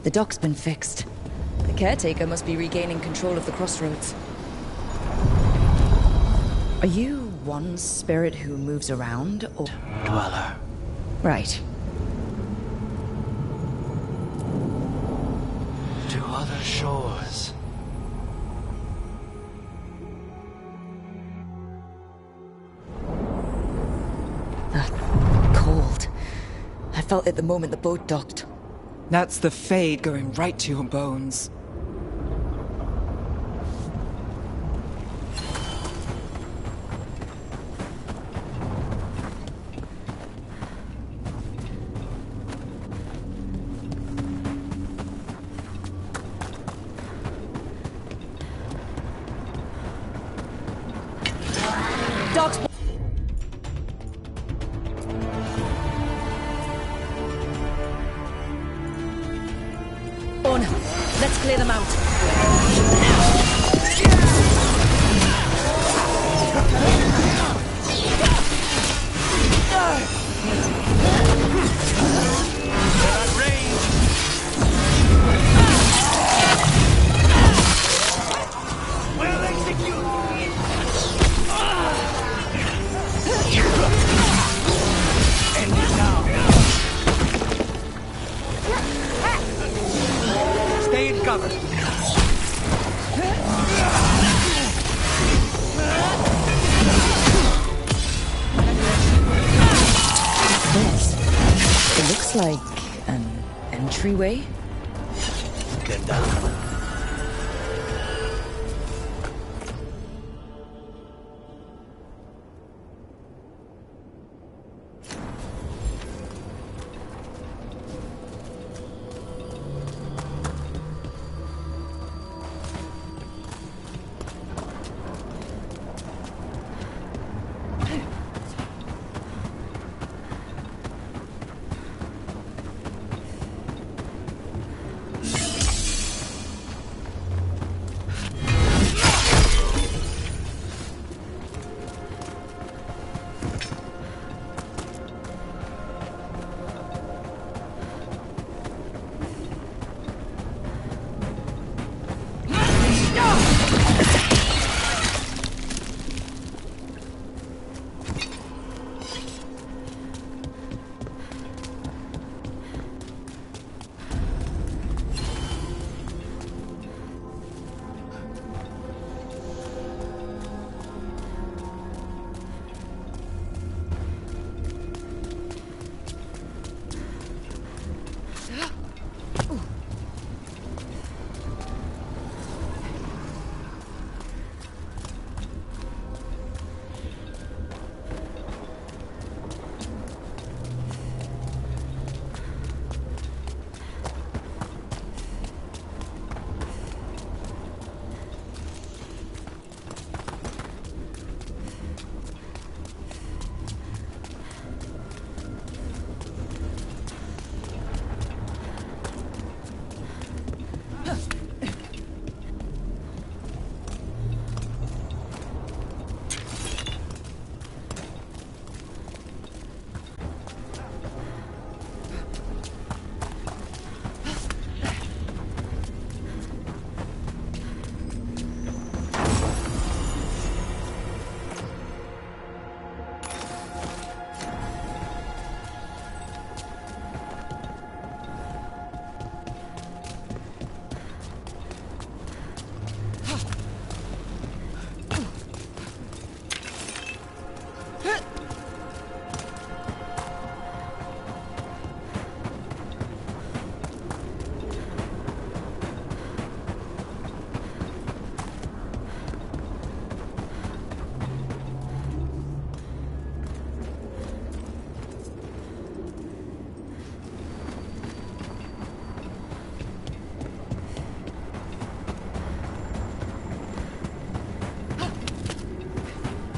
The dock's been fixed. The caretaker must be regaining control of the crossroads. Are you one spirit who moves around, or... Dweller. Right. To other shores. That cold. I felt it the moment the boat docked. That's the Fade going right to your bones. Dock's... Let's clear them out. Well executed! End it now. Stay in cover. It looks like an entryway. Get down.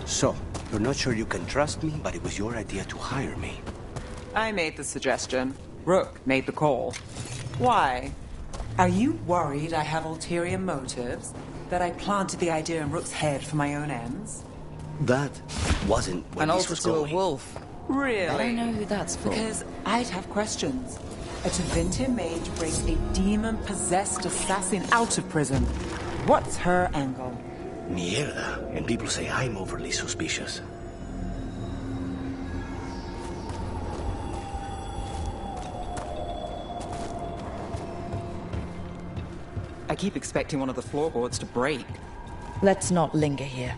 So, you're not sure you can trust me, but it was your idea to hire me. I made the suggestion. Rook made the call. Why? Are you worried I have ulterior motives? That I planted the idea in Rook's head for my own ends? That wasn't where An this altar was to a going. wolf. Really? I don't know who that's for. Because I'd have questions. A Tevinter mage breaks a demon-possessed assassin out of prison. What's her angle? Mierda. And people say I'm overly suspicious. I keep expecting one of the floorboards to break. Let's not linger here.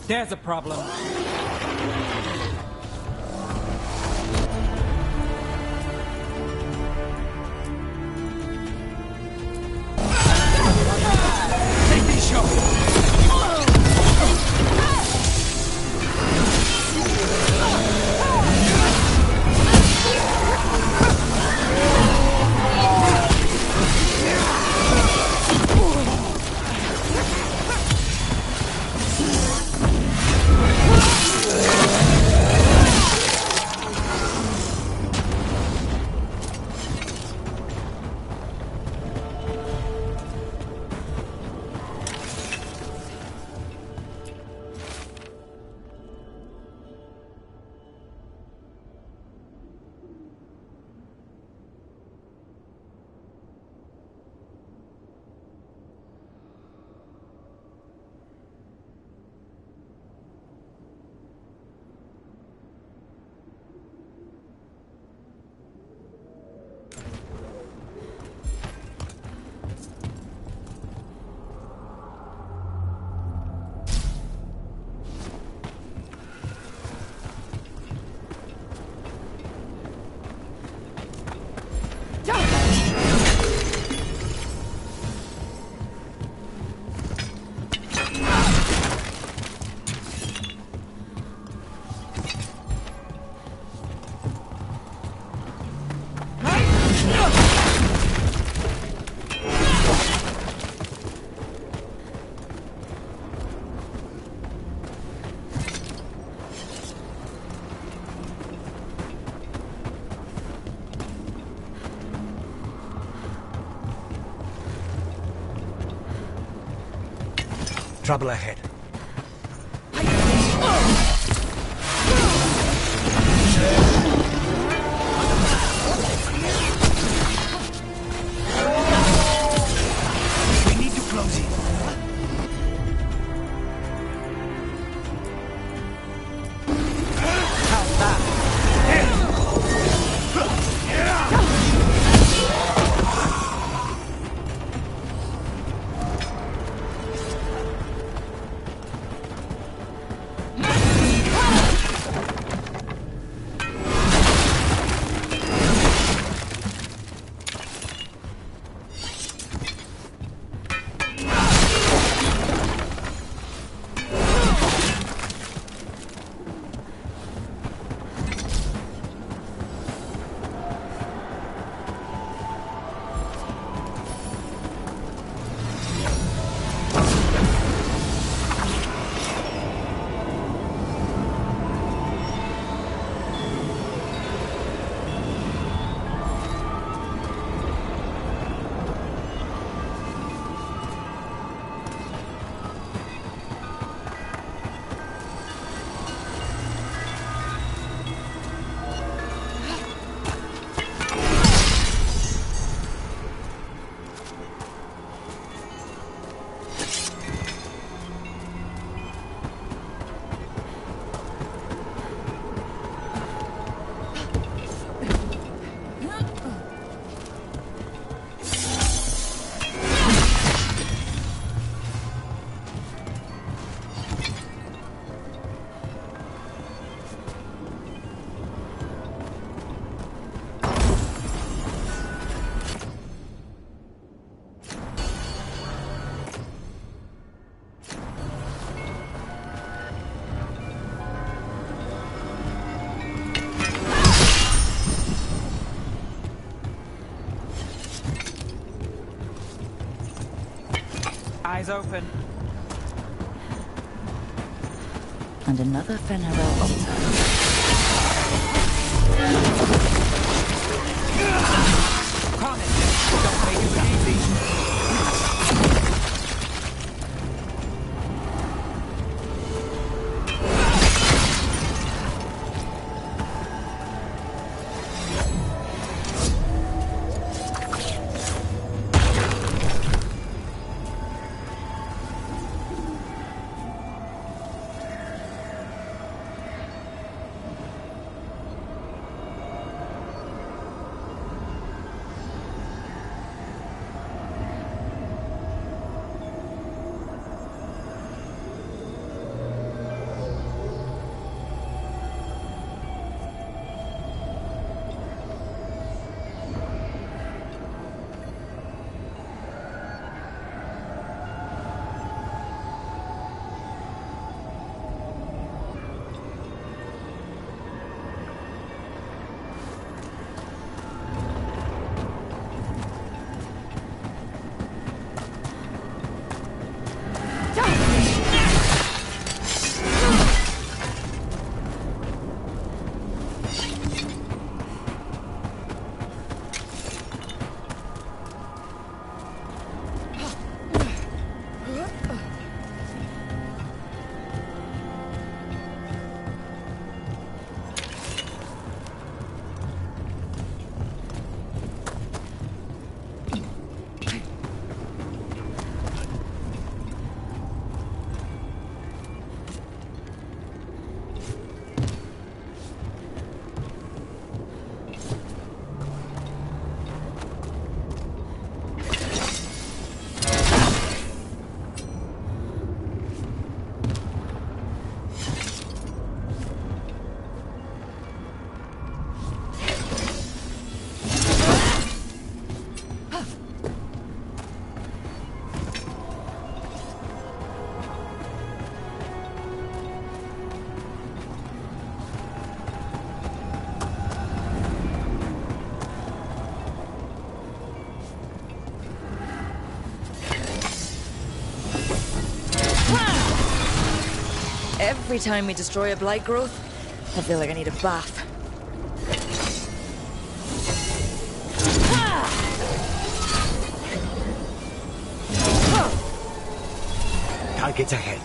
There's a problem. Take these shots! Trouble ahead. We need to close it. Eyes open. And another Fenarel altar. Calm it. Don't make it look easy. Every time we destroy a blight growth, I feel like I need a bath. Targets ahead.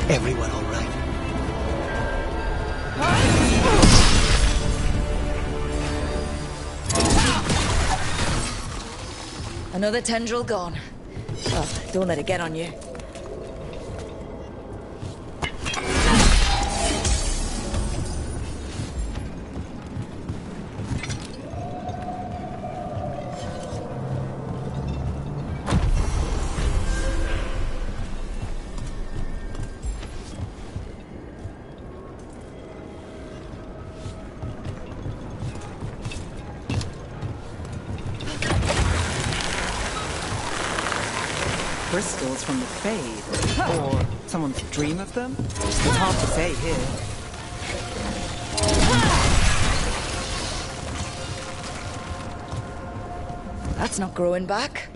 Everyone all right? Another tendril gone. Well, don't let it get on you. crystals from the Fade. Or someone's dream of them? It's hard to say here. That's not growing back.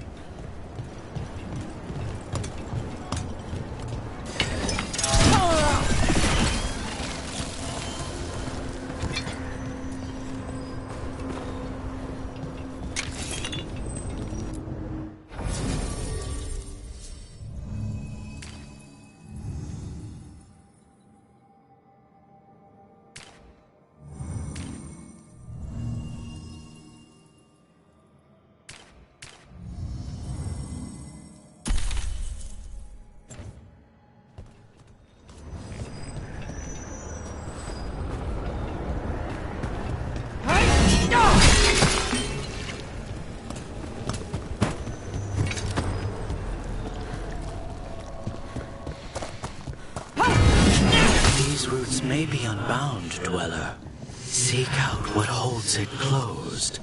These roots may be unbound, Dweller. Seek out what holds it closed.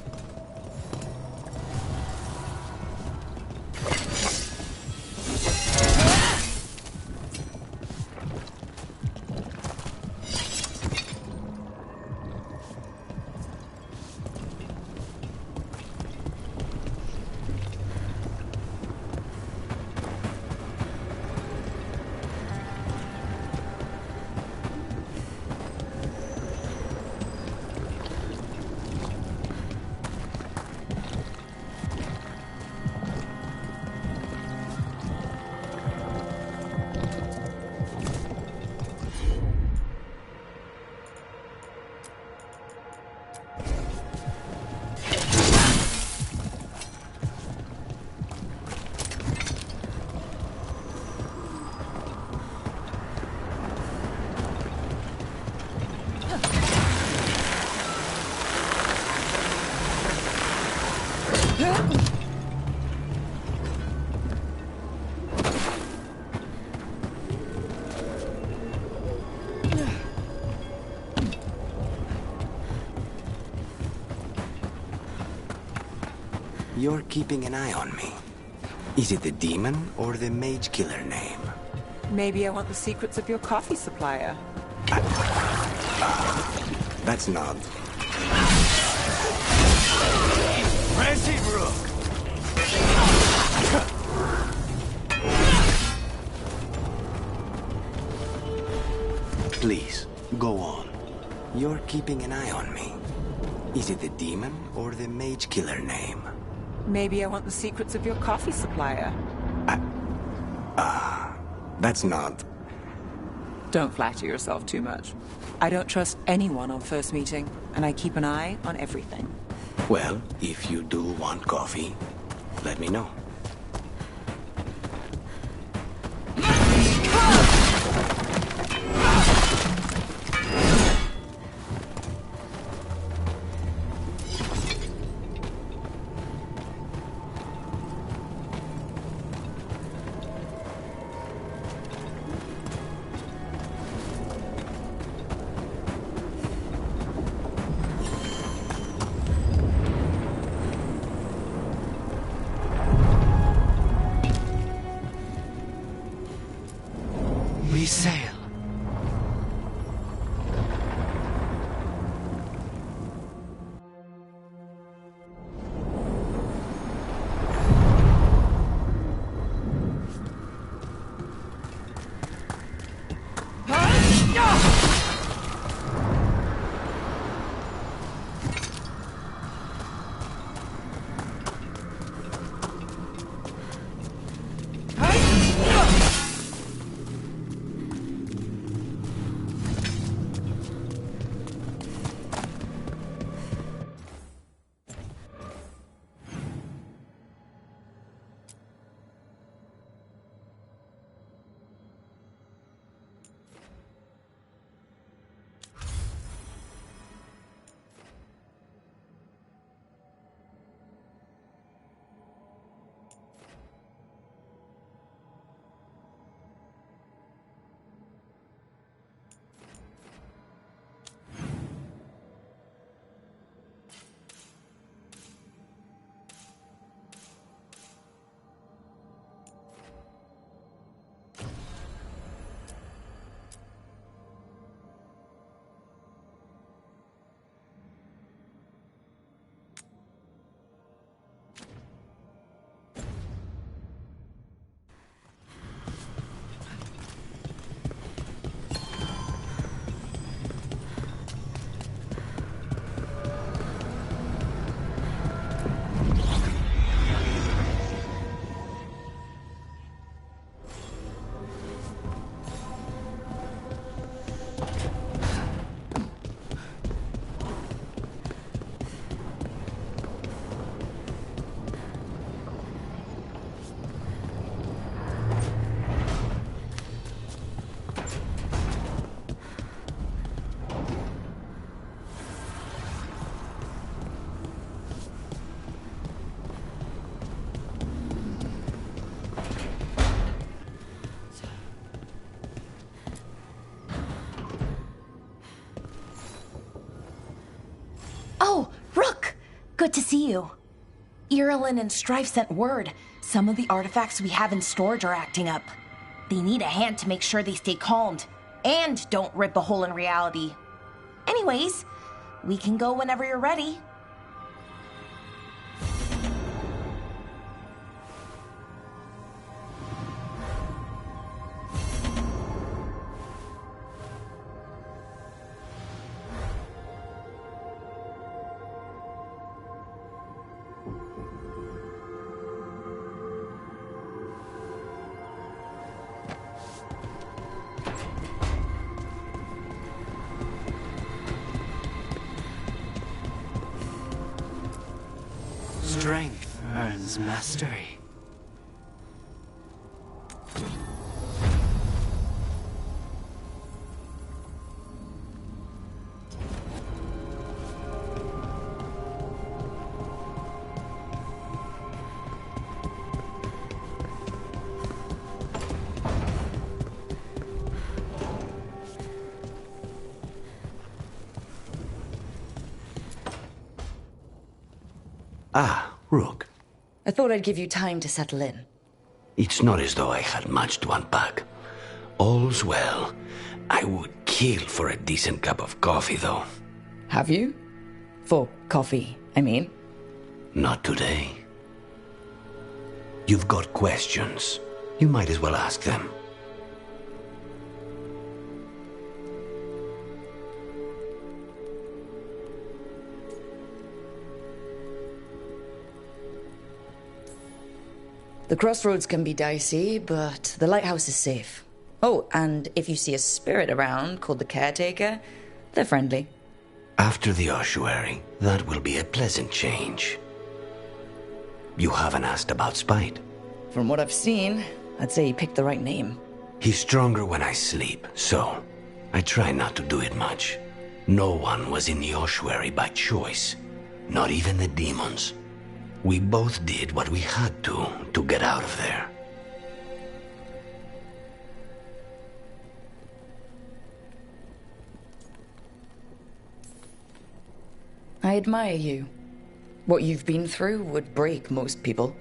You're keeping an eye on me. Is it the demon or the mage killer name? Maybe I want the secrets of your coffee supplier. That's not... Crazy Rook! Please, go on. You're keeping an eye on me. Is it the demon or the mage killer name? Maybe I want the secrets of your coffee supplier. That's not... Don't flatter yourself too much. I don't trust anyone on first meeting, and I keep an eye on everything. Well, if you do want coffee, let me know. We sail. Good to see you. Irulan and Strife sent word. Some of the artifacts we have in storage are acting up. They need a hand to make sure they stay calmed. And don't rip a hole in reality. Anyways, we can go whenever you're ready. Strength earns mastery. Ah, Rook. I thought I'd give you time to settle in. It's not as though I had much to unpack. All's well. I would kill for a decent cup of coffee, though. Have you? For coffee, I mean. Not today. You've got questions. You might as well ask them. The crossroads can be dicey, but the lighthouse is safe. Oh, and if you see a spirit around called the Caretaker, they're friendly. After the ossuary, that will be a pleasant change. You haven't asked about Spite. From what I've seen, I'd say he picked the right name. He's stronger when I sleep, so I try not to do it much. No one was in the ossuary by choice, not even the demons. We both did what we had to get out of there. I admire you. What you've been through would break most people.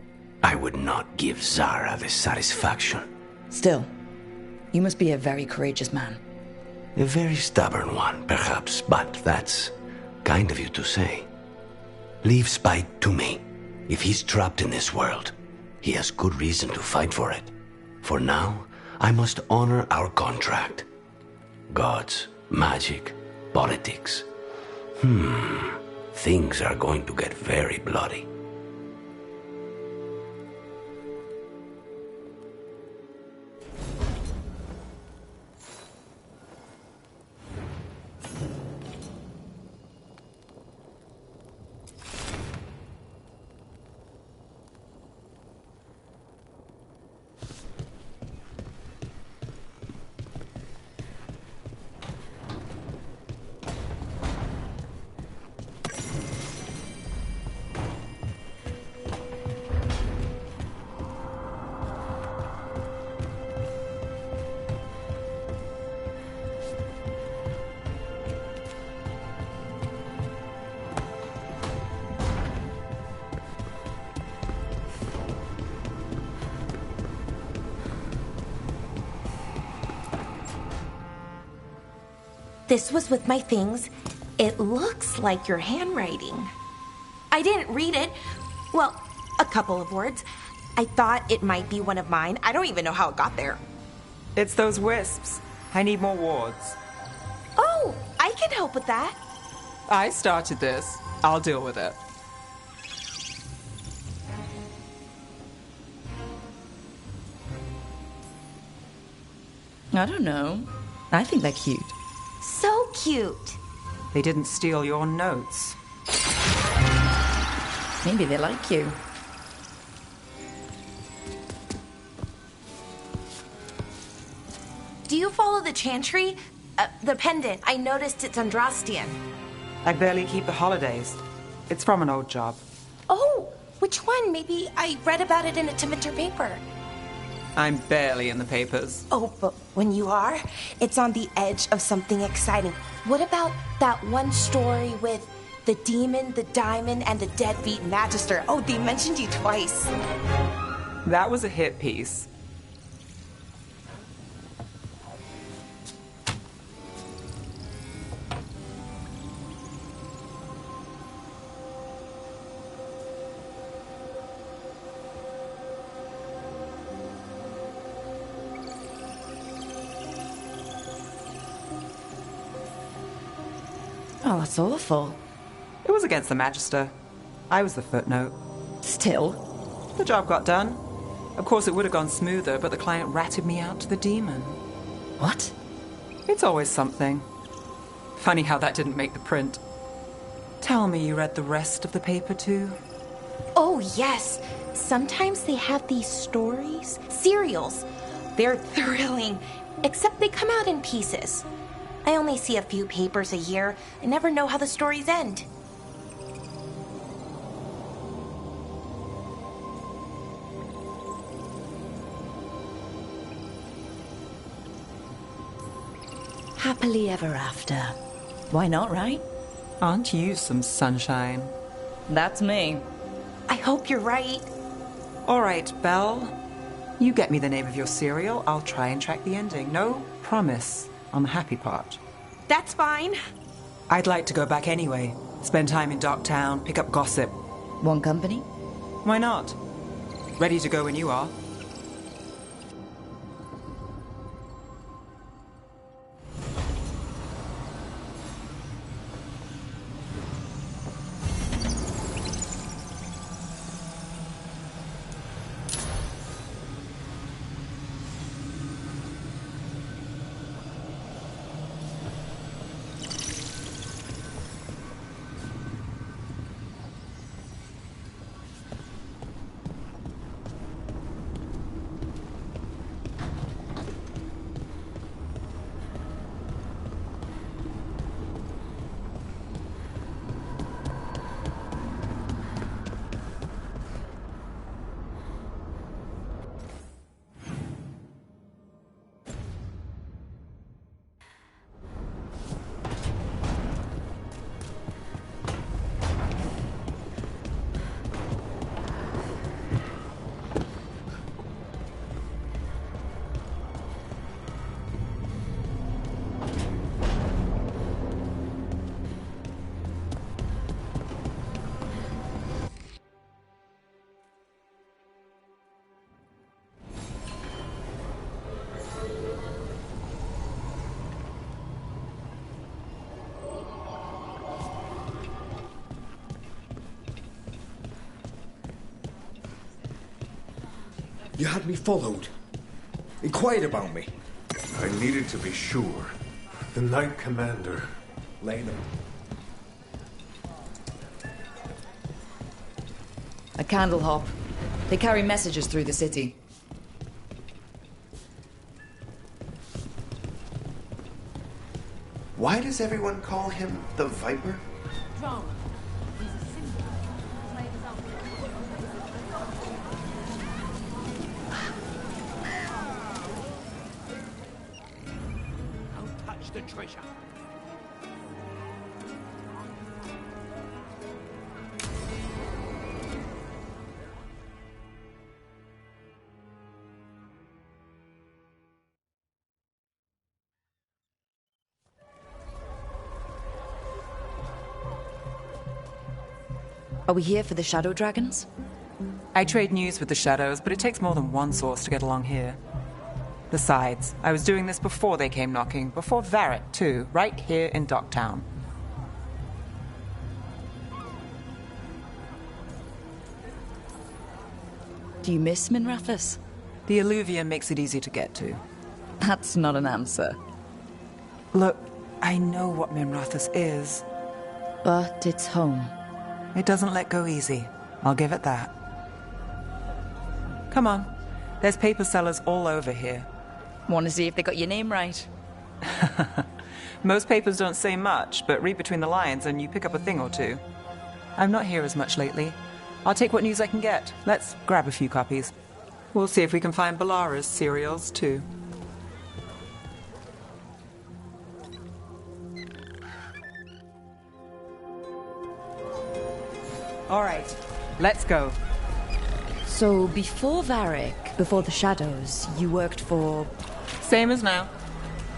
I would not give Zara the satisfaction. Still, you must be a very courageous man. A very stubborn one, perhaps, but that's kind of you to say. Leave Spite to me. If he's trapped in this world, he has good reason to fight for it. For now, I must honor our contract. Gods, magic, politics. Things are going to get very bloody. This was with my things. It looks like your handwriting. I didn't read it. Well, a couple of words. I thought it might be one of mine. I don't even know how it got there. It's those wisps. I need more wards. Oh, I can help with that. I started this. I'll deal with it. I don't know. I think they're cute. So cute. They didn't steal your notes. Maybe they like you. Do you follow the chantry? The pendant. I noticed it's Andrastian. I barely keep the holidays. It's from an old job. Oh, which one? Maybe I read about it in a Timidor paper. I'm barely in the papers. Oh, but when you are, it's on the edge of something exciting. What about that one story with The demon, the diamond, and the deadbeat magister. Oh, they mentioned you twice. That was a hit piece. Oh, that's awful. It was against the Magister. I was the footnote. Still. The job got done. Of course, it would have gone smoother, but the client ratted me out to the demon. What? It's always something. Funny how that didn't make the print. Tell me you read the rest of the paper, too? Oh, yes. Sometimes they have these stories, serials. They're thrilling, except they come out in pieces. I only see a few papers a year. I never know how the stories end. Happily ever after. Why not, right? Aren't you some sunshine? That's me. I hope you're right. All right, Belle. You get me the name of your serial. I'll try and track the ending. No promise on the happy part. That's fine. I'd like to go back anyway. Spend time in Docktown, pick up gossip. One company? Why not? Ready to go when you are. You had me followed. Inquired about me. I needed to be sure. The Knight Commander. Lena. A candle hop. They carry messages through the city. Why does everyone call him the Viper? The treasure. Are we here for the Shadow Dragons? I trade news with the Shadows, but it takes more than one source to get along here. Besides, I was doing this before they came knocking, before Varret, too, right here in Docktown. Do you miss Minrathous? The alluvium makes it easy to get to. That's not an answer. Look, I know what Minrathous is. But it's home. It doesn't let go easy. I'll give it that. Come on. There's paper sellers all over here. Want to see if they got your name right? Most papers don't say much, but read between the lines and you pick up a thing or two. I'm not here as much lately. I'll take what news I can get. Let's grab a few copies. We'll see if we can find Balara's serials, too. All right, let's go. So before Varric, before the Shadows, you worked for... Same as now.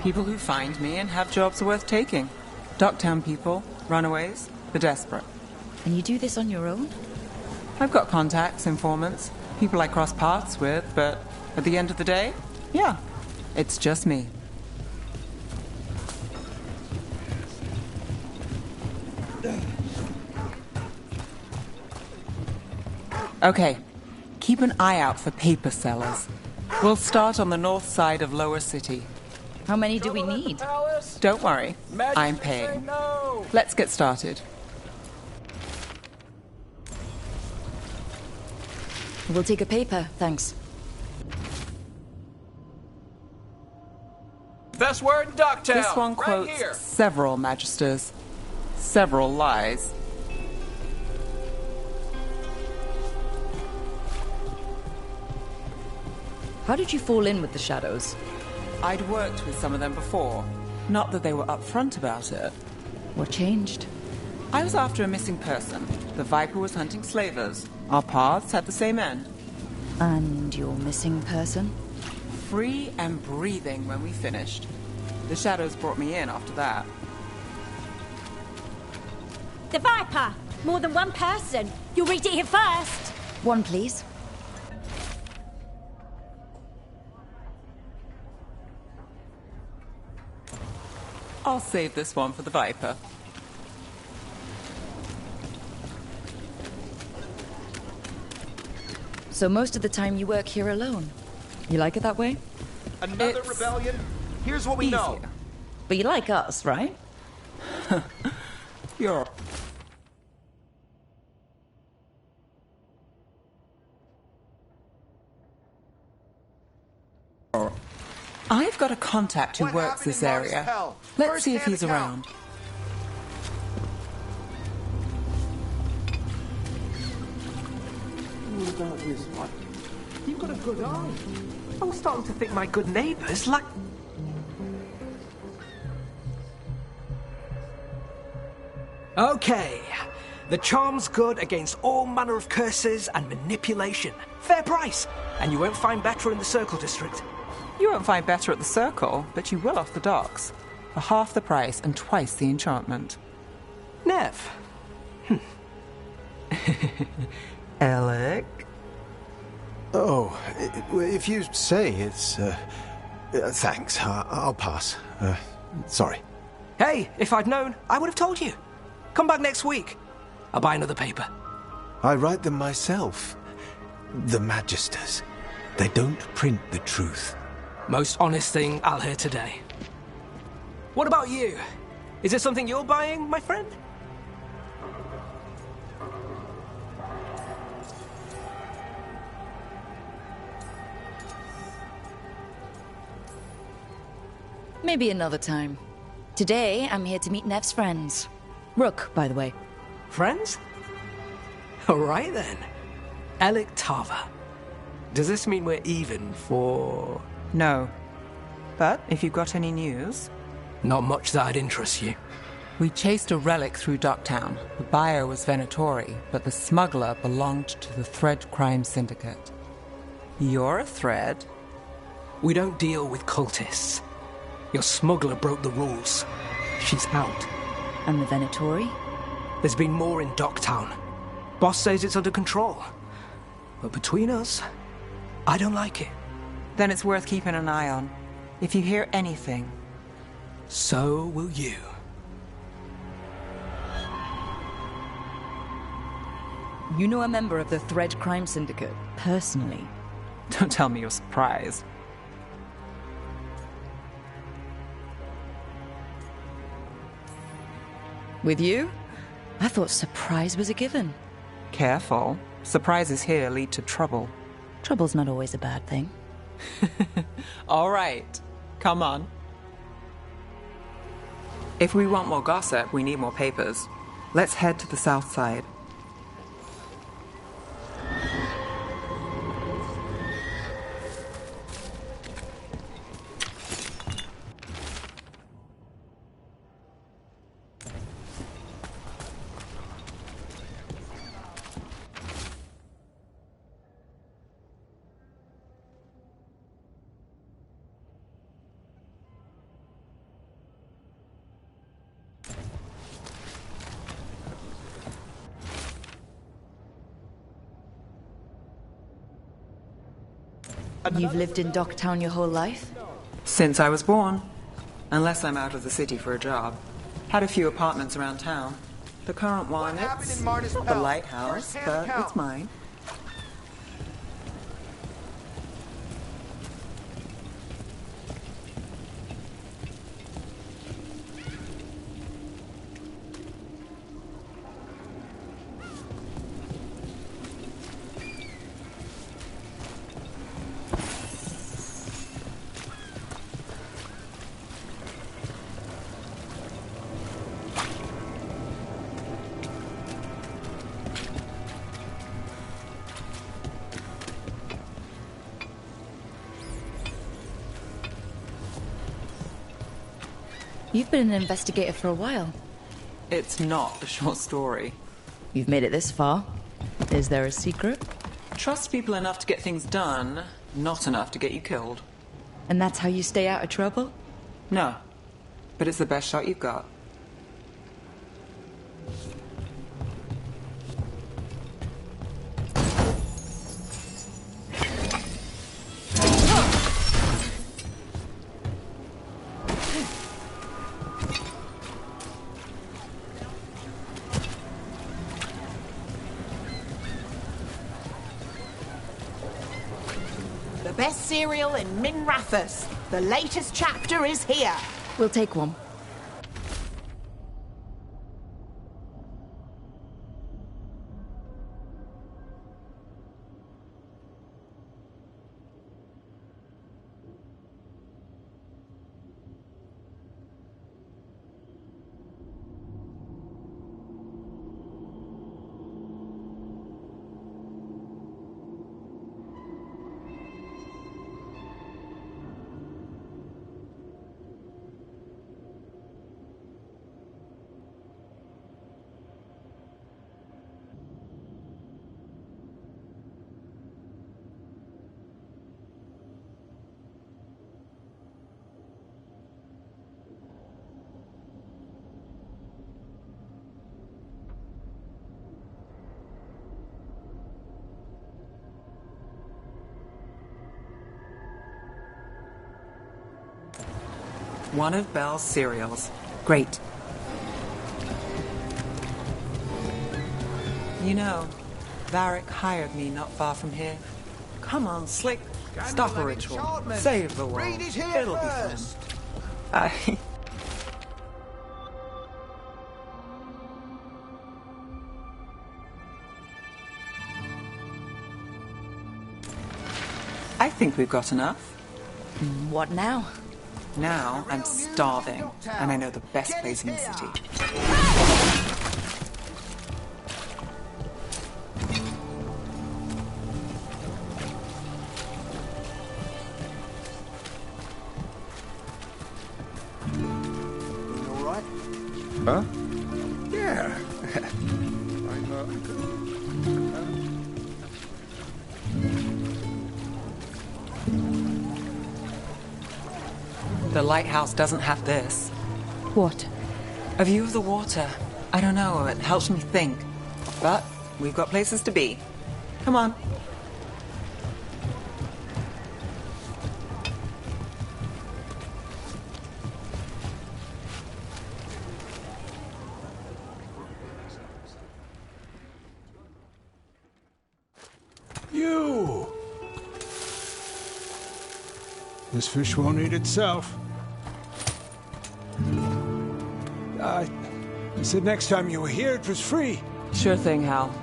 People who find me and have jobs worth taking. Docktown people, runaways, the desperate. And you do this on your own? I've got contacts, informants, people I cross paths with, but at the end of the day, yeah, it's just me. Okay, keep an eye out for paper sellers. We'll start on the north side of Lower City. How many do we need? Don't worry, I'm paying. No. Let's get started. We'll take a paper, thanks. Best word in Ducktown. This one right quotes here. several magisters, several lies. How did you fall in with the Shadows? I'd worked with some of them before. Not that they were upfront about it. What changed? I was after a missing person. The Viper was hunting slavers. Our paths had the same end. And your missing person? Free and breathing when we finished. The Shadows brought me in after that. The Viper! More than one person. You'll read it here first. One, please. I'll save this one for the Viper. So most of the time you work here alone. You like it that way? Another It's rebellion? Here's what we know. Easier. But you like us, right? You're... I've got a contact who What works happened this in Mars area. Hell? Let's see if First-hand he's account. around. What about this one? You've got a good eye. I'm starting to think my good neighbours like... Okay. The charm's good against all manner of curses and manipulation. Fair price. And you won't find better in the Circle District. You won't find better at the Circle, but you will off the docks. For half the price and twice the enchantment. Nev. Alec? Oh, if you say it's... thanks, I'll pass. Sorry. Hey, if I'd known, I would have told you. Come back next week. I'll buy another paper. I write them myself. The Magisters. They don't print the truth. Most honest thing I'll hear today. What about you? Is it something you're buying, my friend? Maybe another time. Today, I'm here to meet Nev's friends. Rook, by the way. Friends? All right then. Alec Tava. Does this mean we're even for... No. But if you've got any news... Not much that'd interest you. We chased a relic through Docktown. The buyer was Venatori, but the smuggler belonged to the Thread Crime Syndicate. You're a Thread? We don't deal with cultists. Your smuggler broke the rules. She's out. And the Venatori? There's been more in Docktown. Boss says it's under control. But between us, I don't like it. Then it's worth keeping an eye on. If you hear anything... So will you. You know a member of the Thread Crime Syndicate, personally. Don't tell me you're surprised. With you? I thought surprise was a given. Careful. Surprises here lead to trouble. Trouble's not always a bad thing. All right. Come on. If we want more gossip, we need more papers. Let's head to the south side. You've lived in Docktown your whole life? Since I was born. Unless I'm out of the city for a job. Had a few apartments around town. The current one, it's not the lighthouse, but it's mine. You've been an investigator for a while. It's not a short story. You've made it this far. Is there a secret? Trust people enough to get things done, not enough to get you killed. And that's how you stay out of trouble? No. But it's the best shot you've got. The best cereal in Min Rathas. The latest chapter is here. We'll take one. One of Belle's cereals. Great. You know, Varric hired me not far from here. Come on, Slick. Stop a ritual. Save the world. It'll be fun. I think we've got enough. What now? Now I'm starving, and I know the best place in the city. All right? Huh? Yeah. The lighthouse doesn't have this. What? A view of the water. I don't know, it helps me think. But we've got places to be. Come on. You! This fish won't eat itself. I said next time you were here, it was free. Sure thing, Hal.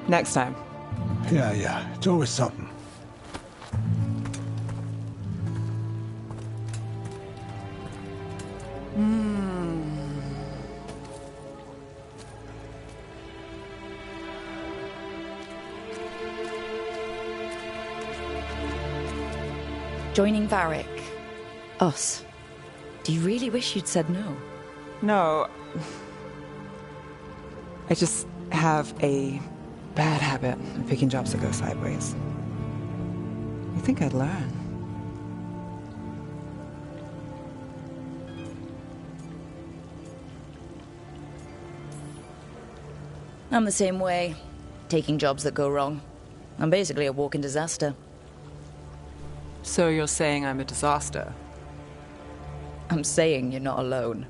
Next time. Yeah, it's always something. Joining Varric. Us. Do you really wish you'd said no? No. I just have a bad habit of picking jobs that go sideways. You think I'd learn? I'm the same way. Taking jobs that go wrong. I'm basically a walking disaster. So you're saying I'm a disaster? I'm saying you're not alone.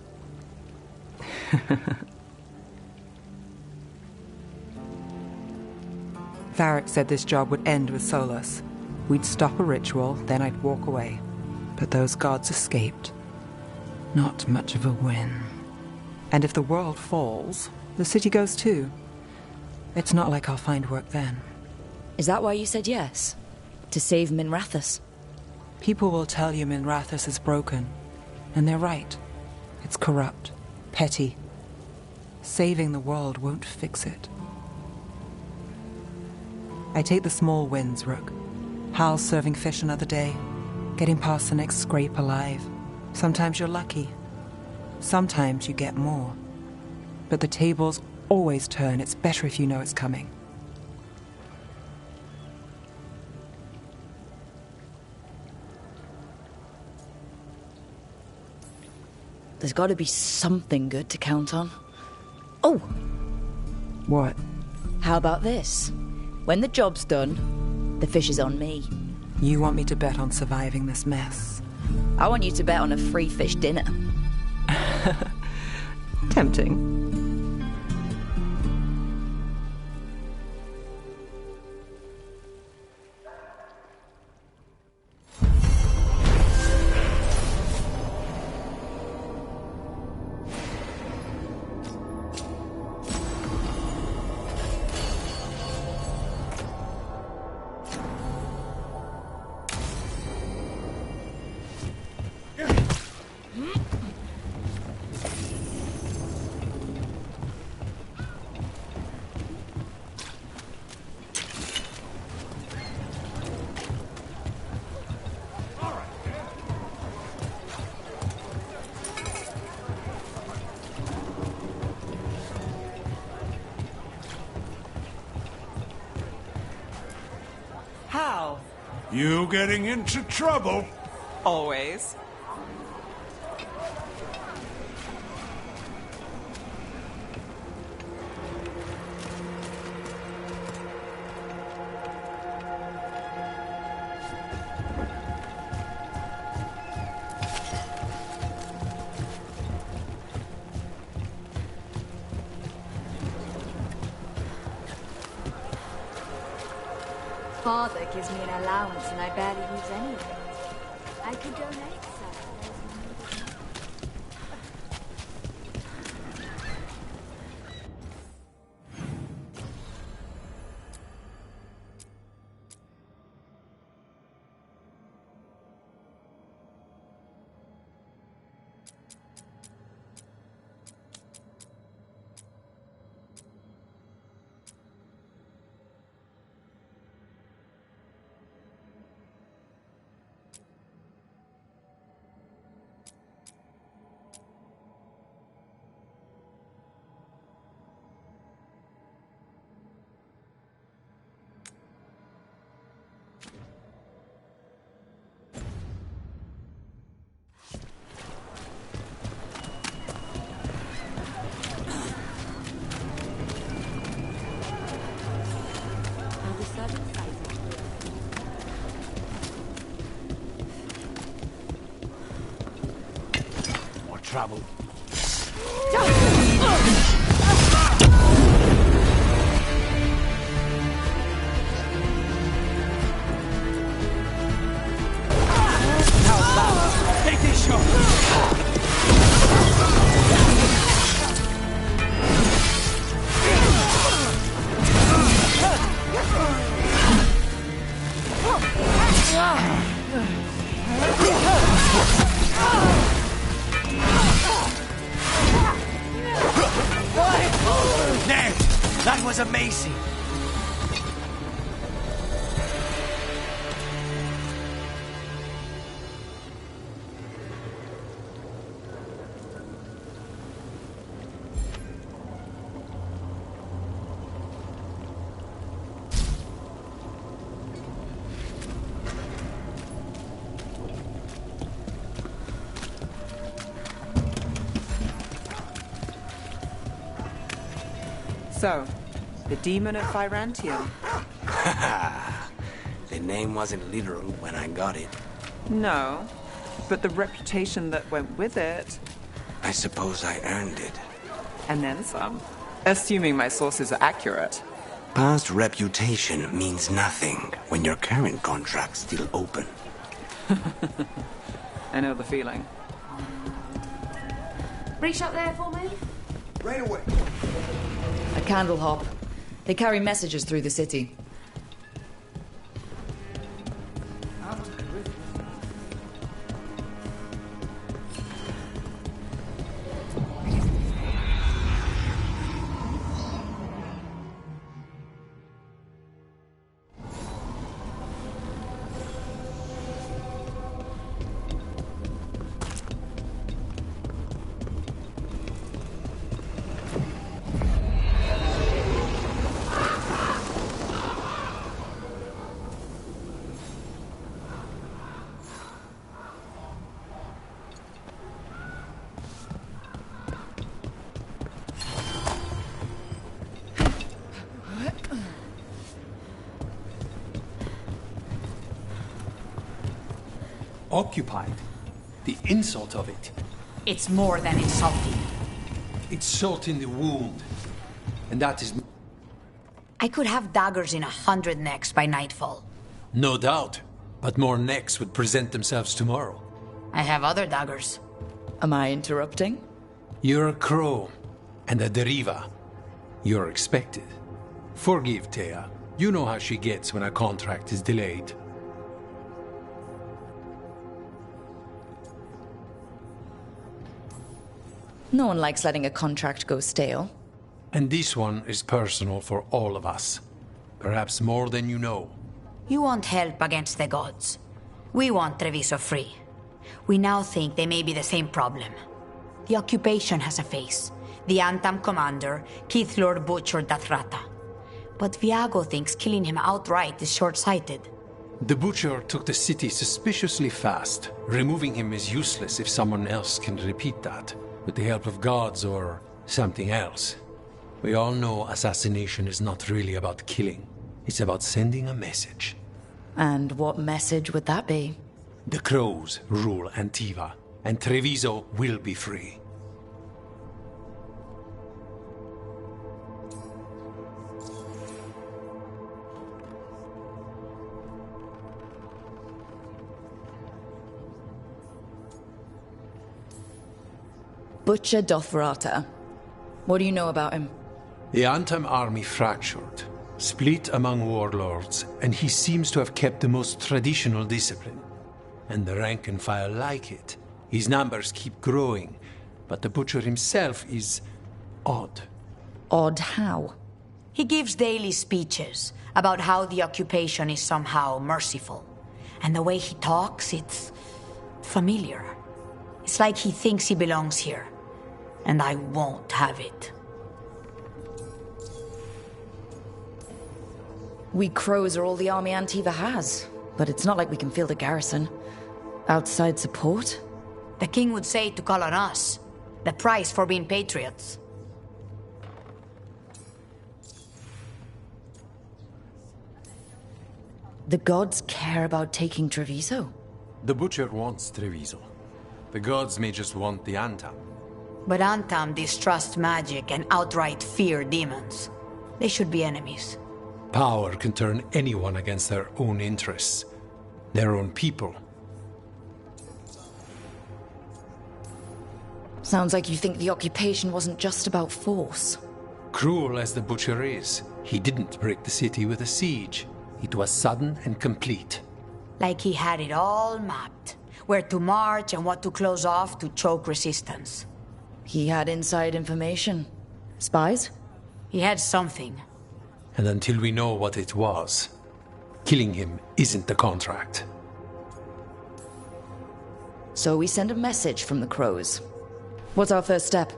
Varric said this job would end with Solus. We'd stop a ritual, then I'd walk away. But those gods escaped. Not much of a win. And if the world falls, the city goes too. It's not like I'll find work then. Is that why you said yes? To save Minrathous? People will tell you Minrathous is broken. And they're right. It's corrupt. Petty. Saving the world won't fix it. I take the small wins, Rook. Hal serving fish another day. Getting past the next scrape alive. Sometimes you're lucky. Sometimes you get more. But the tables always turn. It's better if you know it's coming. There's got to be something good to count on. Oh! What? How about this? When the job's done, the fish is on me. You want me to bet on surviving this mess? I want you to bet on a free fish dinner. Tempting. How? You getting into trouble? Always. Father gives me an allowance and I barely use any of it. I could donate some. Trouble. Take this shot! Ned, that was amazing. So, the demon of Virantium. The name wasn't literal when I got it. No, but the reputation that went with it. I suppose I earned it. And then some. Assuming my sources are accurate. Past reputation means nothing when your current contract's still open. I know the feeling. Reach up there for me? Right away. A candle hop. They carry messages through the city. Occupied. The insult of it. It's more than insulting. It's salt in the wound. And that is... I could have daggers in 100 necks by nightfall. No doubt. But more necks would present themselves tomorrow. I have other daggers. Am I interrupting? You're a crow. And a deriva. You're expected. Forgive Thea. You know how she gets when a contract is delayed. No one likes letting a contract go stale. And this one is personal for all of us. Perhaps more than you know. You want help against the gods. We want Treviso free. We now think they may be the same problem. The occupation has a face. The Antam commander, Keith Lord butchered Dathrata. But Viago thinks killing him outright is short-sighted. The butcher took the city suspiciously fast. Removing him is useless if someone else can repeat that. With the help of gods or something else. We all know assassination is not really about killing. It's about sending a message. And what message would that be? The crows rule Antiva, and Treviso will be free. Butcher Dothrata. What do you know about him? The Antam army fractured, split among warlords, and he seems to have kept the most traditional discipline. And the rank and file like it. His numbers keep growing, but the butcher himself is odd. Odd how? He gives daily speeches about how the occupation is somehow merciful. And the way he talks, it's familiar. It's like he thinks he belongs here. And I won't have it. We crows are all the army Antiva has, but it's not like we can field a garrison. Outside support? The king would say to call on us. The price for being patriots. The gods care about taking Treviso? The butcher wants Treviso. The gods may just want the Antam. But Antam distrust magic and outright fear demons. They should be enemies. Power can turn anyone against their own interests. Their own people. Sounds like you think the occupation wasn't just about force. Cruel as the butcher is, he didn't break the city with a siege. It was sudden and complete. Like he had it all mapped. Where to march and what to close off to choke resistance. He had inside information. Spies? He had something. And until we know what it was, killing him isn't the contract. So we send a message from the crows. What's our first step?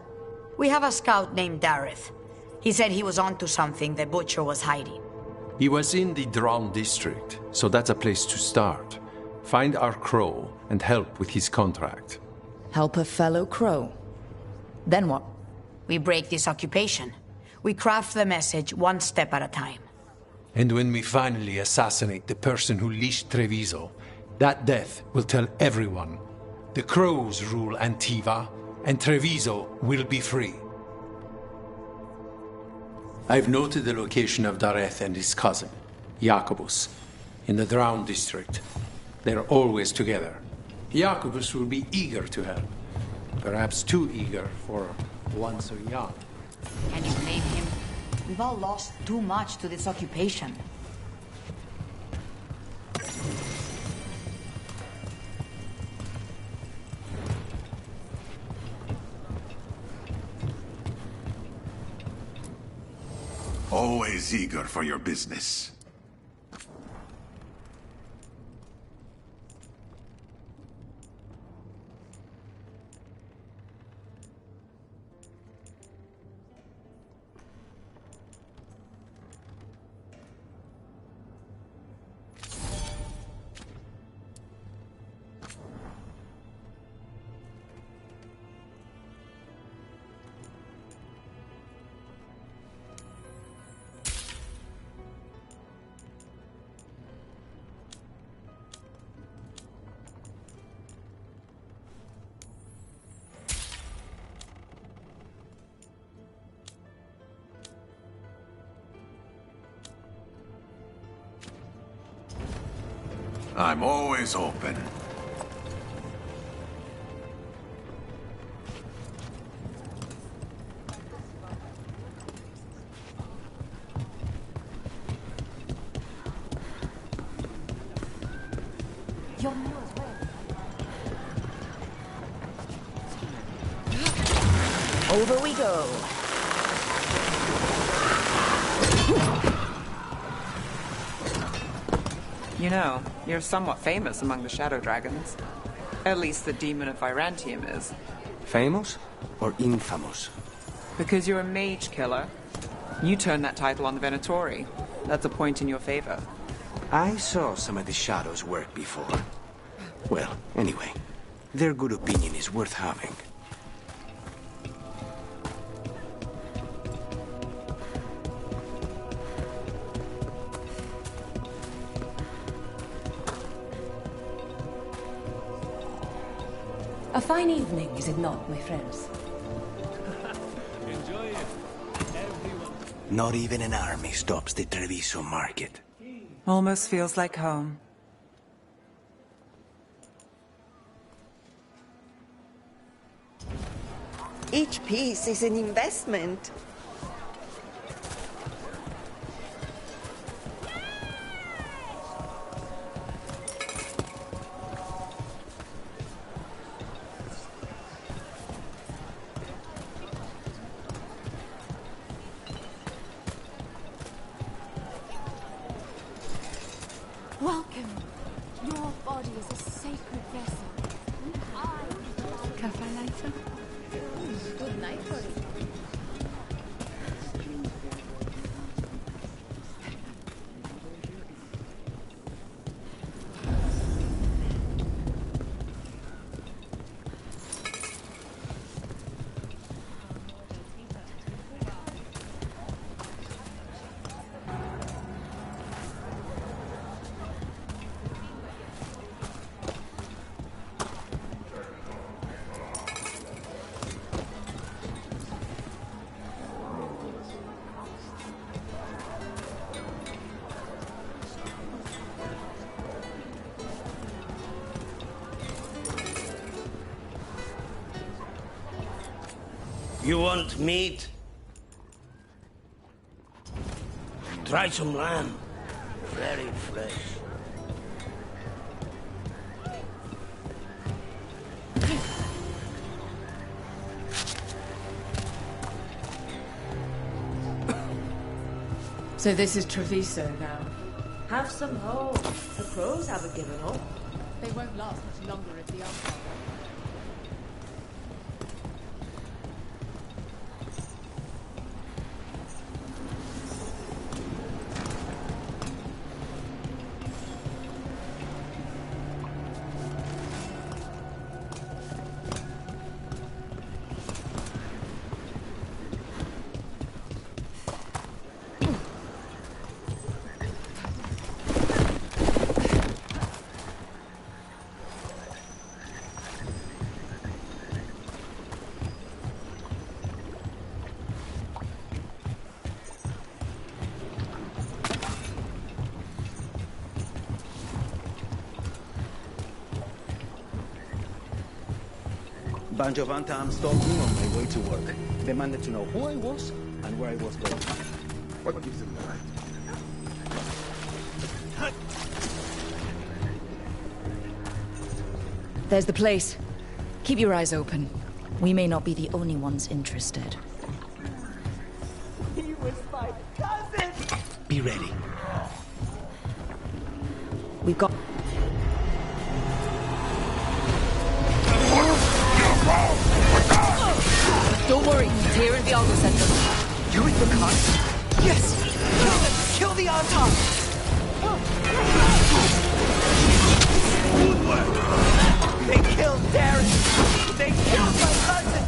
We have a scout named Dareth. He said he was onto something the butcher was hiding. He was in the Drown district, so that's a place to start. Find our crow and help with his contract. Help a fellow crow? Then what? We break this occupation. We craft the message one step at a time. And when we finally assassinate the person who leashed Treviso, that death will tell everyone. The crows rule Antiva, and Treviso will be free. I've noted the location of Dareth and his cousin, Jacobus, in the Drowned district. They're always together. Jacobus will be eager to help. Perhaps too eager for one so young. Can you blame him? We've all lost too much to this occupation. Always eager for your business. I'm always open. Over we go. You know, you're somewhat famous among the Shadow Dragons. At least the Demon of Virantium is. Famous or infamous? Because you're a mage killer. You turned that title on the Venatori. That's a point in your favor. I saw some of the Shadows work before. Well, anyway, their good opinion is worth having. A fine evening, is it not, my friends? Enjoy it, everyone. Not even an army stops the Treviso market. Almost feels like home. Each piece is an investment. Welcome. Your body is a sacred vessel. Cafe later? Good night, buddy. You want meat? Try some lamb. Very fresh. So this is Treviso now. Have some hope. The crows haven't given up. They won't last much longer if the Empire. bunch of Antam stopped me on my way to work. Demanded to know who I was and where I was going. What gives them the right? There's the place. Keep your eyes open. We may not be the only ones interested. He was my cousin! Be ready. We've got... Don't worry, Tyr and Veilguard sent them. You're the con? Yes! Kill them! Kill the Antam! They killed Darren! They killed my cousin!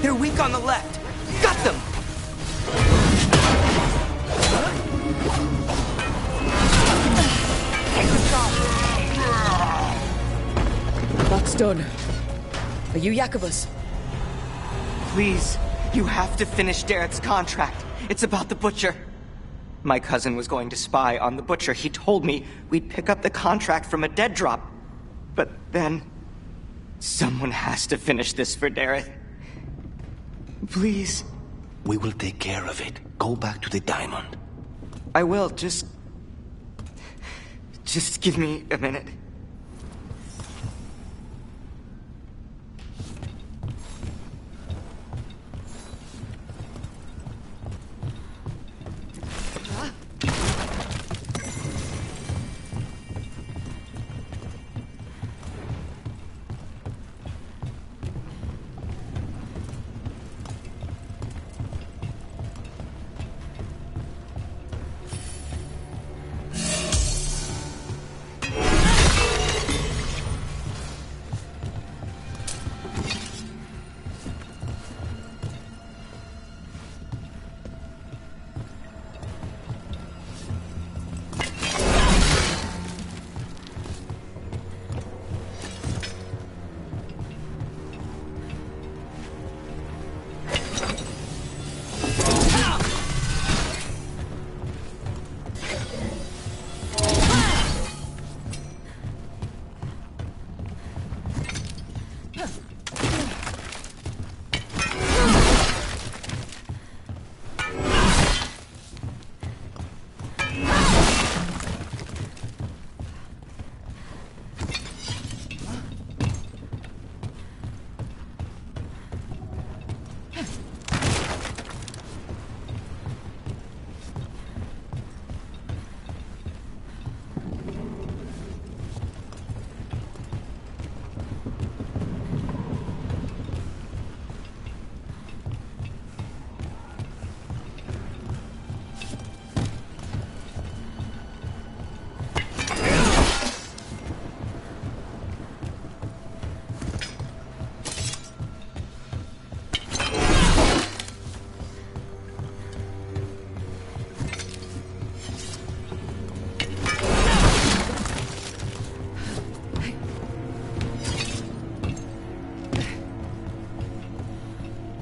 They're weak on the left! Got them! That's done. Are you Jacobus? Please, you have to finish Dareth's contract. It's about the Butcher. My cousin was going to spy on the Butcher. He told me we'd pick up the contract from a dead drop. But then... someone has to finish this for Dareth. Please. We will take care of it. Go back to the diamond. I will, just give me a minute.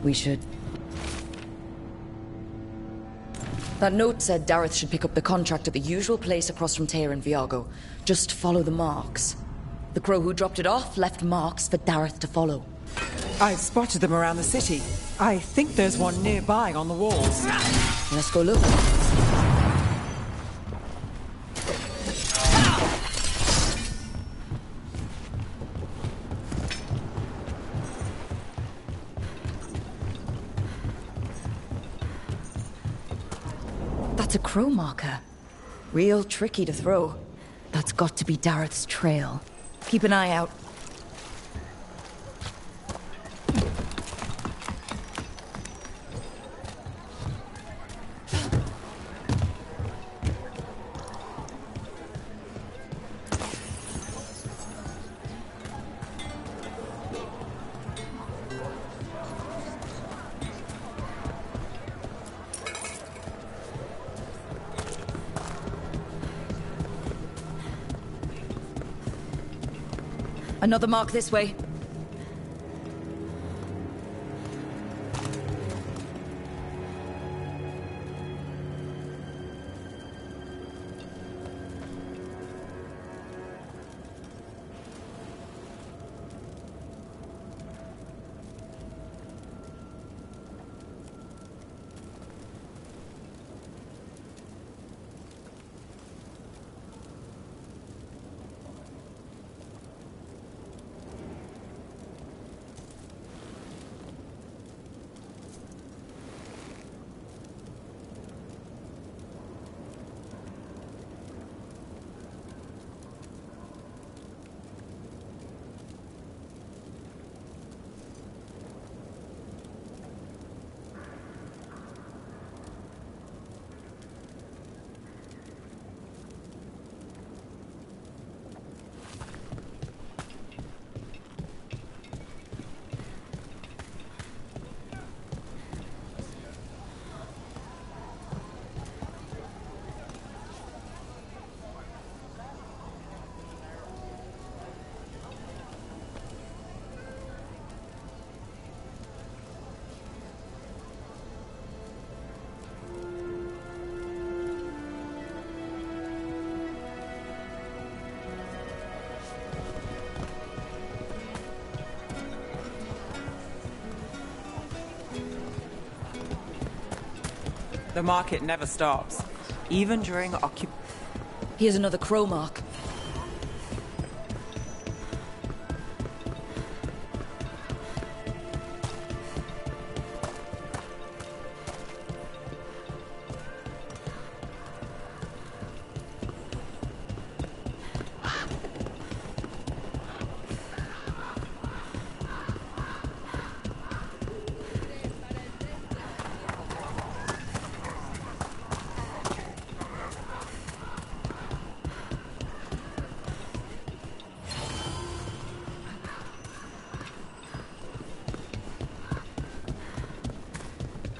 We should... That note said Dareth should pick up the contract at the usual place across from Tyr and Veilguard. Just follow the marks. The crow who dropped it off left marks for Dareth to follow. I've spotted them around the city. I think there's one nearby on the walls. Let's go look. That's a crow marker. Real tricky to throw. That's got to be Dareth's trail. Keep an eye out. Another mark this way. The market never stops, even during Here's another crow mark.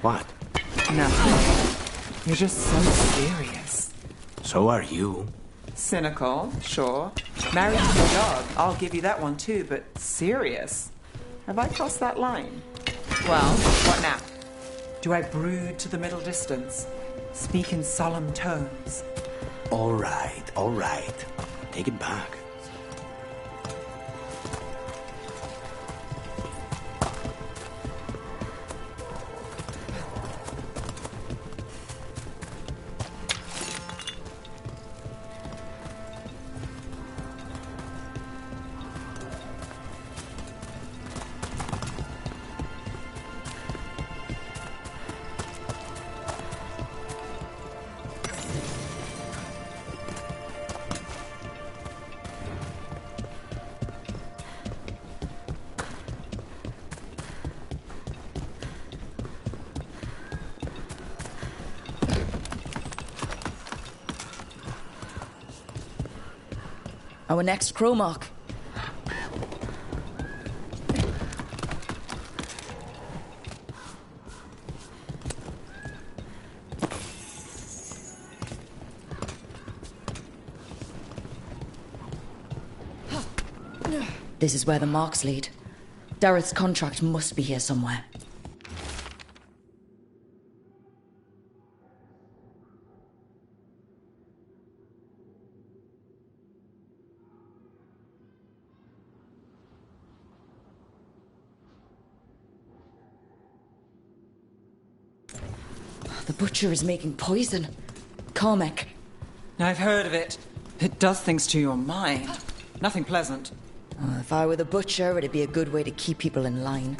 What? Nothing. You're just so serious. So are you. Cynical, sure. Married to a dog, I'll give you that one too, but serious? Have I crossed that line? Well, what now? Do I brood to the middle distance? Speak in solemn tones? All right, all right. Take it back. Our next crow mark. This is where the marks lead. Dareth's contract must be here somewhere. The butcher is making poison. Carmec. I've heard of it. It does things to your mind. Nothing pleasant. If I were the butcher, it'd be a good way to keep people in line.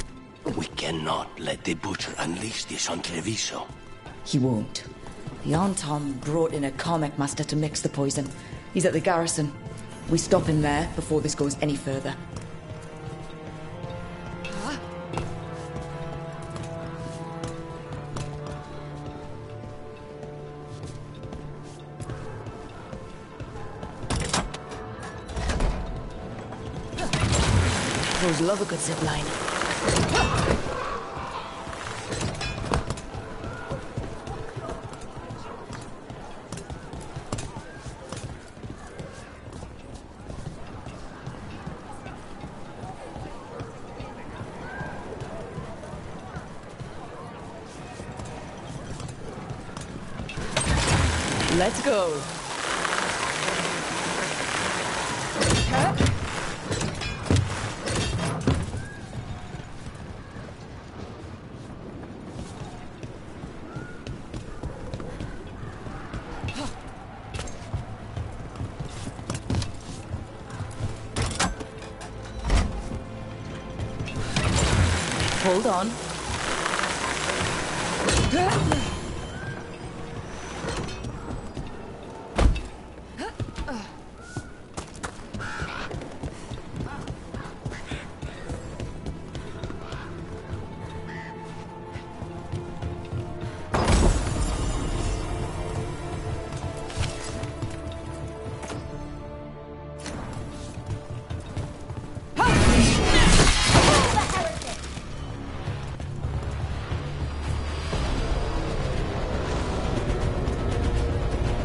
We cannot let the butcher unleash this on Treviso. He won't. The Anton brought in a Carmec master to mix the poison. He's at the garrison. We stop him there before this goes any further. Those love a good zip line. Let's go. Hold on.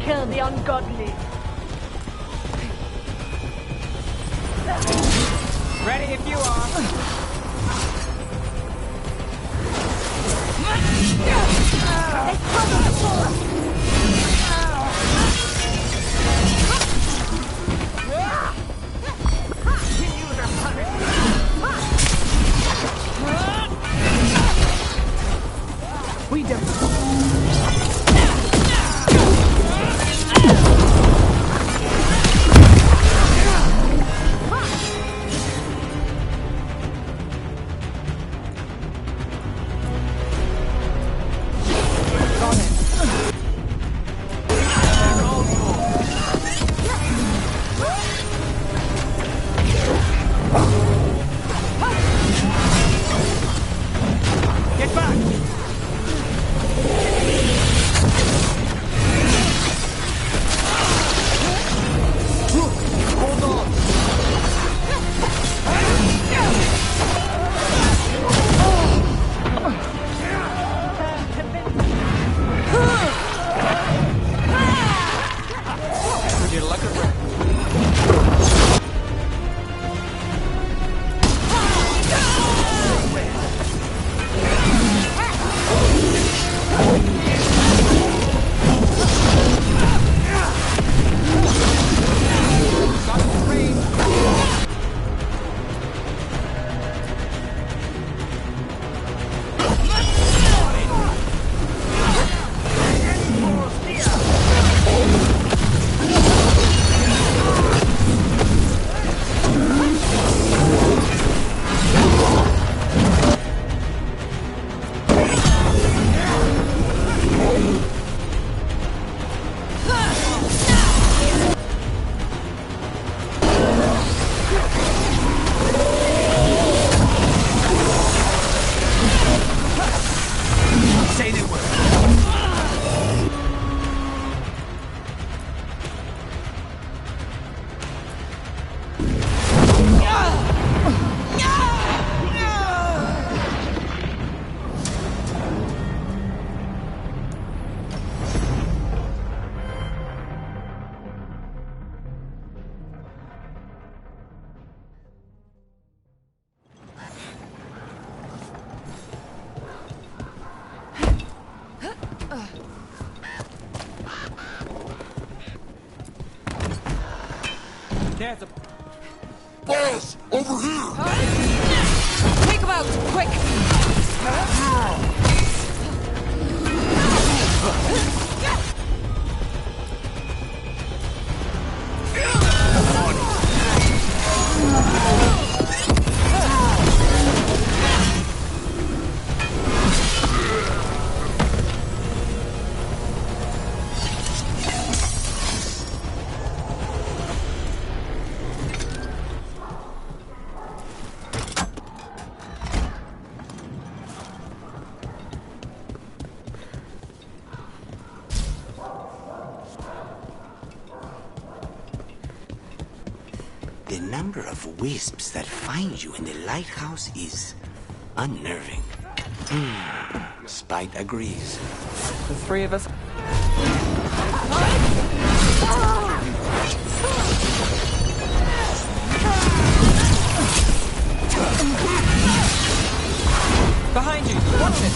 Kill the ungodly. Ready if you are. They cover the forest. We don't. There's a... Boss! Over here! Take him out! Quick! The number of wisps that find you in the lighthouse is unnerving. Spite agrees. The three of us... Behind you! Watch it!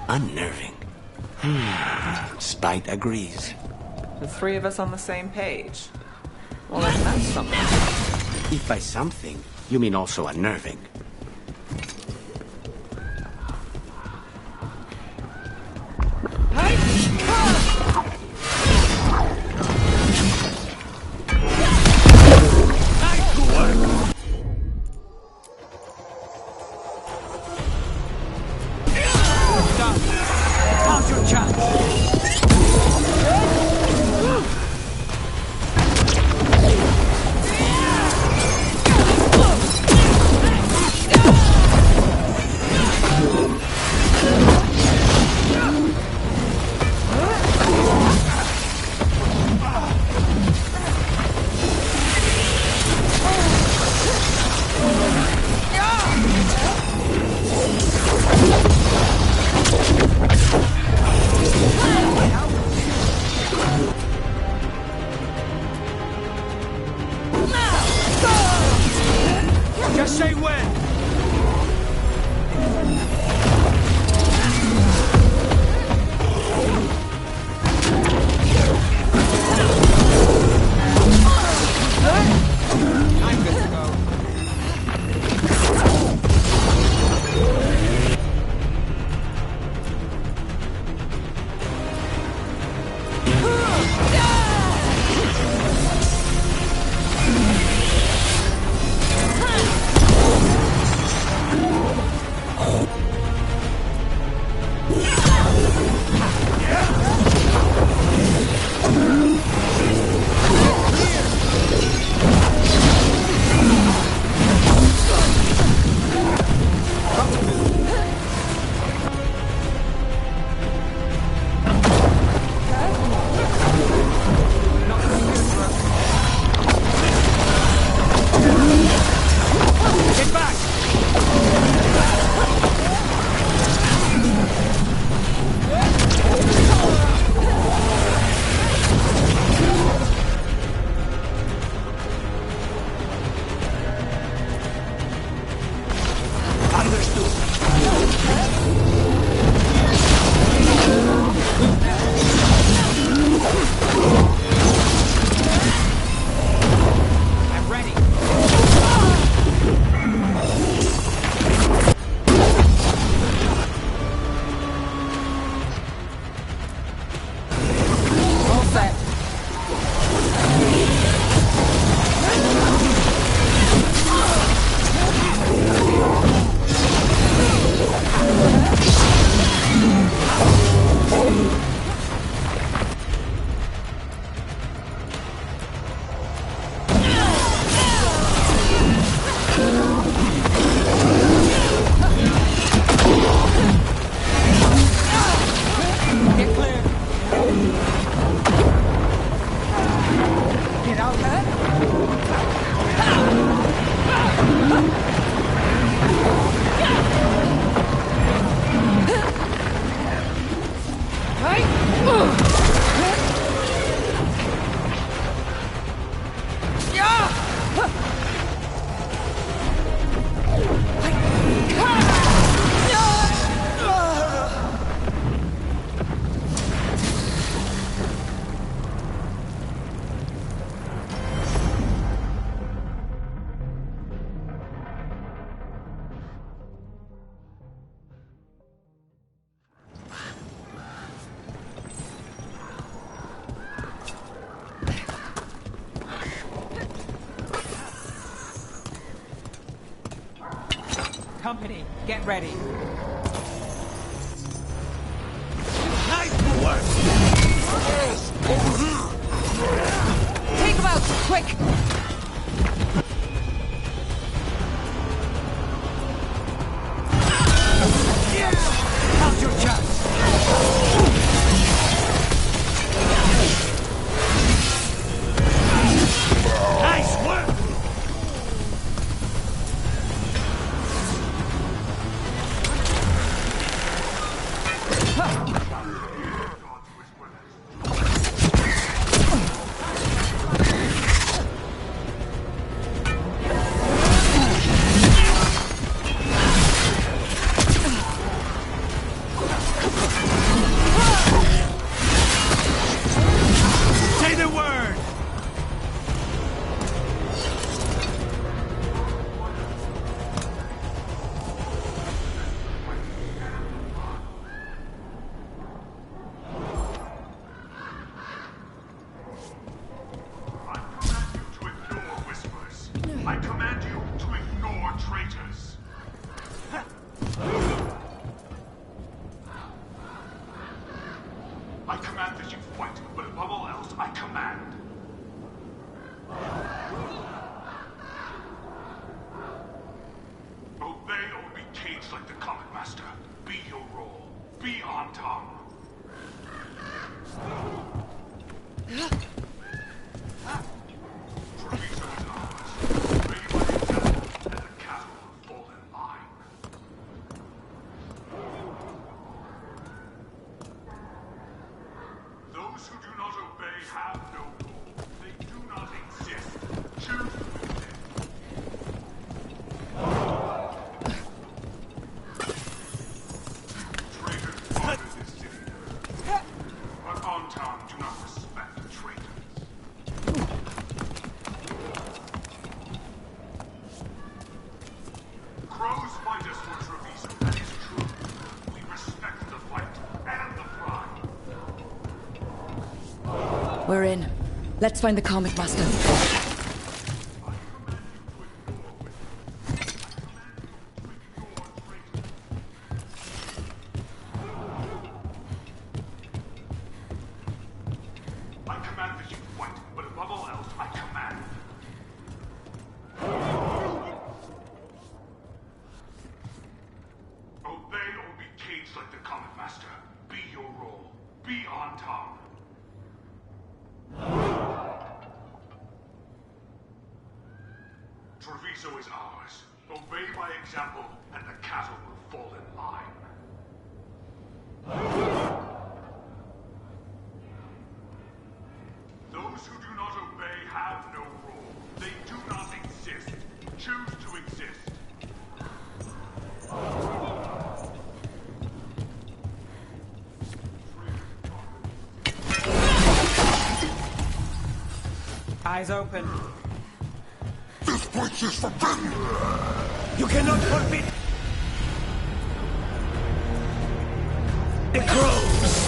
Unnerving. Spite agrees. The three of us on the same page. Well, then that's something. If by something, you mean also unnerving. Just say when! I'm good to go. company. Get ready. Take him out, quick! How's your chance? Nice work! Say the word! I command you to ignore traitors. I command that you fight, but above all else, I command. Obey or be caged like the comic master. Be your role. Be on top. Those who do not obey have no role. They do not exist. Choose to exist. Traitors wander this city. But on town do not respect traitors. Crows fight us for Treviso, that is true. We respect the fight and the pride. We're in. Let's find the comic master. I command that you fight, but above all else, I command. Obey or be caged like the comic master. Be your role. Be on top. Treviso is ours. Obey by example, and the cattle will fall in line. Those who do not obey have no role. They do not exist. Choose to exist. Eyes open. This place is forbidden! You cannot forbid the crows!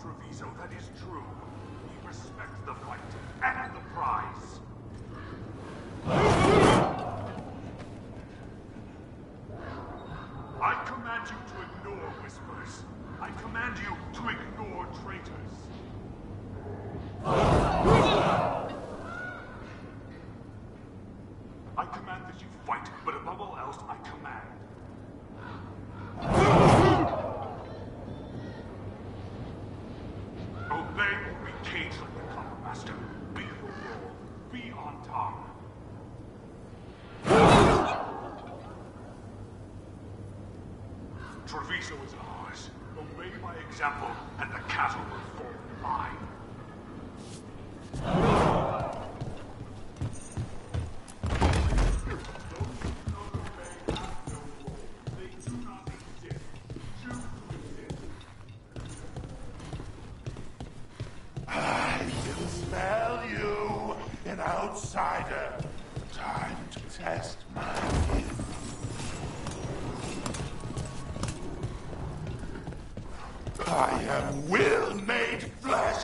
Treviso, that is true. He respects the fight and the prize. as you fight, but above all else, I command. Obey or be caged like the Copper Master. Be your role. Be on top. Treviso is ours. Obey my example, and the cattle will fall in line. I can smell you, an outsider. Time to test my gift. I am will made flesh.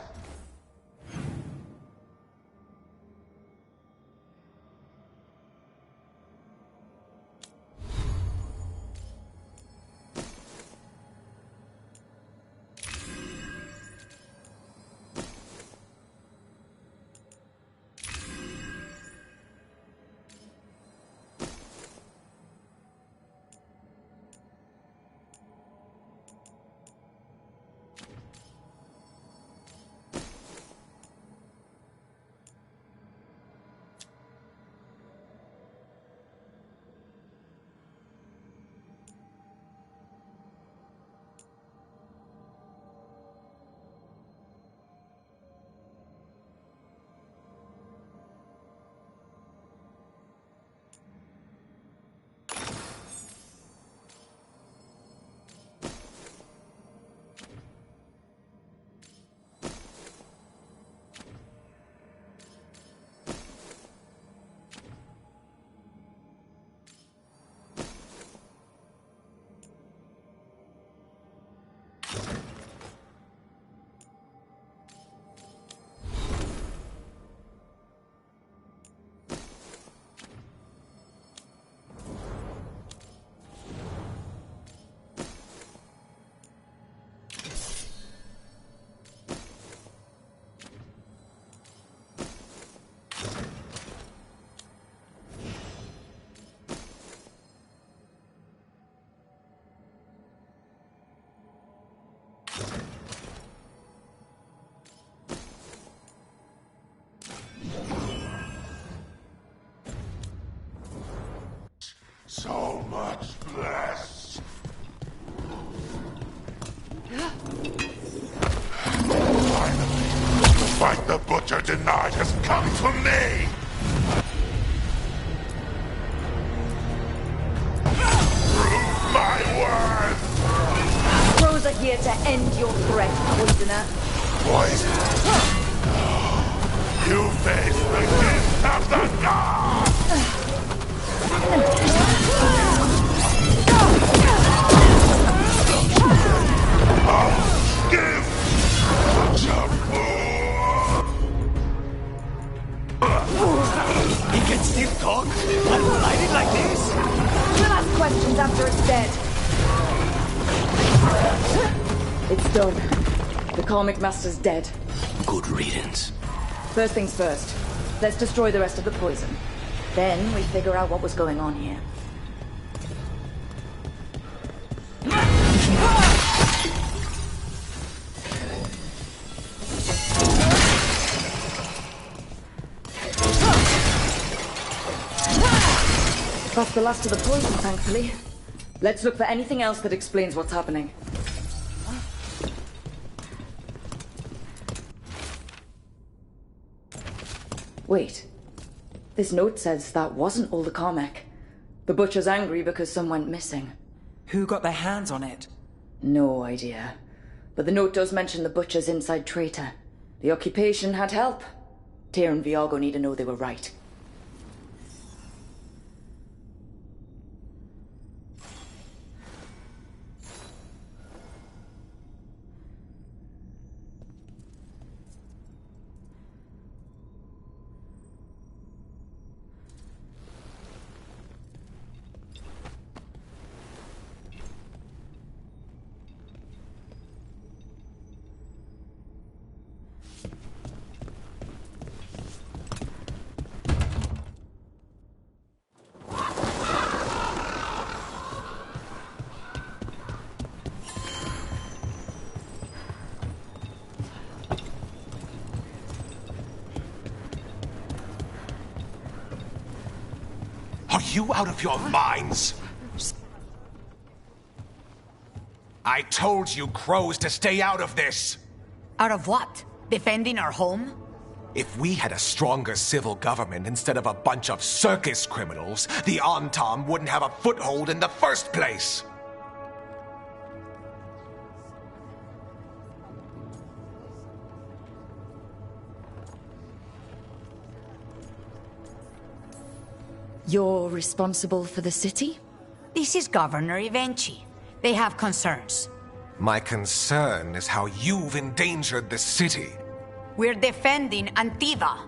So much blessed. Finally, the fight the Butcher denied has come to me! Prove my worth! Crows are here to end your threat, Poisoner. Poison? You face the gift of the gods! Give He can still talk? Unblinded like this? We'll ask questions after it's dead. It's done. The Karmic Master's dead. Good riddance. First things first. Let's destroy the rest of the poison. Then we figure out what was going on here. That's the last of the poison, thankfully. Let's look for anything else that explains what's happening. Wait. This note says that wasn't all the Carmack. The Butcher's angry because some went missing. Who got their hands on it? No idea. But the note does mention the Butcher's inside traitor. The occupation had help. Tyr and Viago need to know they were right. Are you out of your minds? I told you crows to stay out of this! Out of what? Defending our home? If we had a stronger civil government instead of a bunch of circus criminals, the Antam wouldn't have a foothold in the first place! You're responsible for the city? This is Governor Ivenchi. They have concerns. My concern is how you've endangered the city. We're defending Antiva.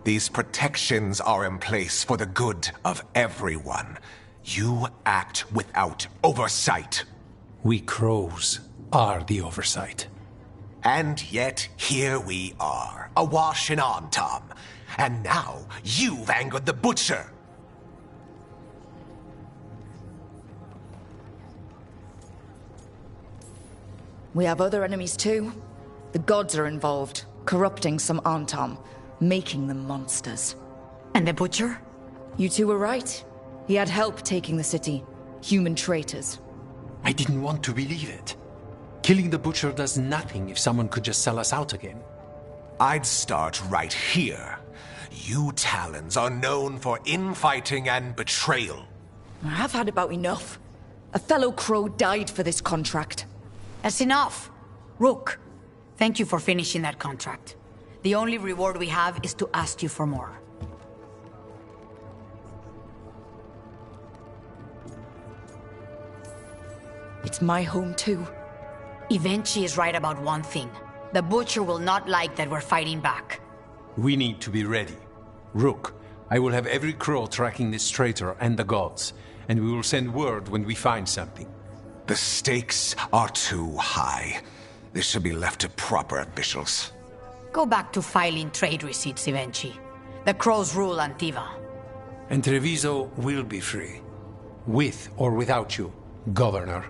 These protections are in place for the good of everyone. You act without oversight. We crows are the oversight. And yet, here we are, awash in Antam. And now, you've angered the Butcher. We have other enemies too. The gods are involved, corrupting some Antam, making them monsters. And the Butcher? You two were right. He had help taking the city. Human traitors. I didn't want to believe it. Killing the Butcher does nothing if someone could just sell us out again. I'd start right here. You Talons are known for infighting and betrayal. I've had about enough. A fellow crow died for this contract. That's enough. Rook, thank you for finishing that contract. The only reward we have is to ask you for more. It's my home too. Ivenchi is right about one thing. The Butcher will not like that we're fighting back. We need to be ready. Rook, I will have every crow tracking this traitor and the gods, and we will send word when we find something. The stakes are too high. This should be left to proper officials. Go back to filing trade receipts, Ivenchi. The crows rule Antiva. And Treviso will be free. With or without you, Governor.